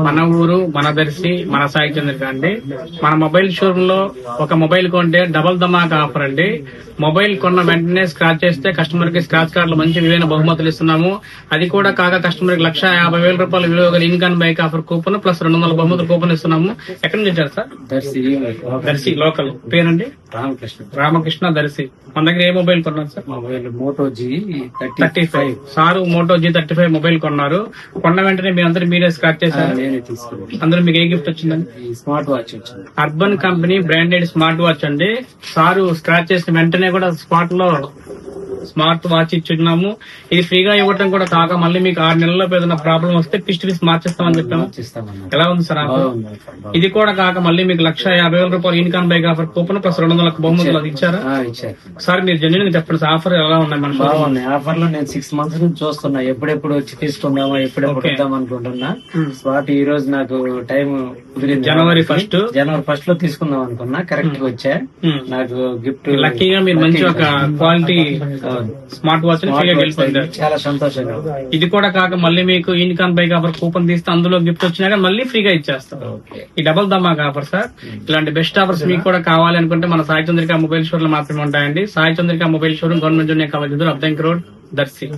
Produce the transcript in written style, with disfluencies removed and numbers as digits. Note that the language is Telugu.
మన ఊరు మన దర్శి మన సాయి చంద్రిక అండి. మన మొబైల్ షోరూమ్ లో ఒక మొబైల్ కొంటే డబల్ ధమాకా ఆఫర్ అండి. మొబైల్ కొన్న వెంటనే స్క్రాచ్ చేస్తే కస్టమర్ కి స్క్రాచ్ కార్డులు మంచి విలువైన బహుమతులు ఇస్తున్నాము. అది కూడా కాక కస్టమర్ కి ₹1,50,000 విలువ గల income bike offer coupon plus 200 బహుమతుల కూపన్ ఇస్తున్నాము. ఎక్కడి నుంచి వచ్చారు సార్? దర్శి లోకల్. పేరండి? రామకృష్ణ దర్శి. మన దగ్గర ఏ మొబైల్ కొన్నారు sir? Mobile Moto G35. Sir Moto G35 mobile కొన్నారు. కొన్న వెంటనే మీరే స్క్రాచ్ చేశారు. అందులో మీకు ఏ గిఫ్ట్ వచ్చిందండి? స్మార్ట్ వాచ్ వచ్చింది. Urban company branded smart watch అండి. సారు స్క్రాచ్ చేసిన వెంటనే కూడా స్పాట్ లో స్మార్ట్ వాచ్ ఇచ్చున్నాము. ఇది ఫ్రీగా ఇవ్వడం కూడా కాక మళ్ళీ మీకు 6 నెలల్లో ఏదైనా ప్రాబ్లం వస్తే పిస్ట్ మార్చేస్తామని చెప్పాము. ఎలా ఉంది సార్ ఆఫర్? ఇది కూడా కాక మళ్ళీ మీకు ₹1,50,000 income bike offer coupon plus 200 బహుమతులు అది ఇచ్చారా? సార్ మీరు జెన్యున్ గా చెప్పండి సార్, ఆఫర్ ఎలా ఉన్నాయి? మన బాగున్నాయి ఆఫర్ లో. నేను 6 months నుంచి చూస్తున్నా, ఎప్పుడెప్పుడు వచ్చి తీసుకుందామా, ఎప్పుడెప్పుడు ఇద్దాం అనుకుంటున్నా. స్పాట్ ఈ రోజు నాకు టైం కుదిరింది. జనవరి 1st లో తీసుకుందాం అనుకున్నా. కరెక్ట్ గా వచ్చా. నాకు గిఫ్ట్ లక్కీగా మీరు మంచి ఒక క్వాలిటీ స్మార్ట్ వాచ్ ఫ్రీగా గెలుపొందారు. చాలా సంతోషంగా. ఇది కూడా కాక మళ్ళీ మీకు ఇన్కమ్ బైక్ ఆఫర్ కూపన్ తీస్తే అందులో గిఫ్ట్ వచ్చినాక మళ్ళీ ఫ్రీగా ఇచ్చేస్తాం. ఈ డబుల్ ధమాకా ఆఫర్ సార్. ఇలాంటి బెస్ట్ ఆఫర్స్ మీకు కూడా కావాలి అనుకుంటే మన సాయి చంద్రిక మొబైల్ షోరూమ్ లో మాత్రమే ఉంటాయండి. Sai Chandrika mobile showroom government junior college ఎదురు అబ్దంకి రోడ్, దర్శి.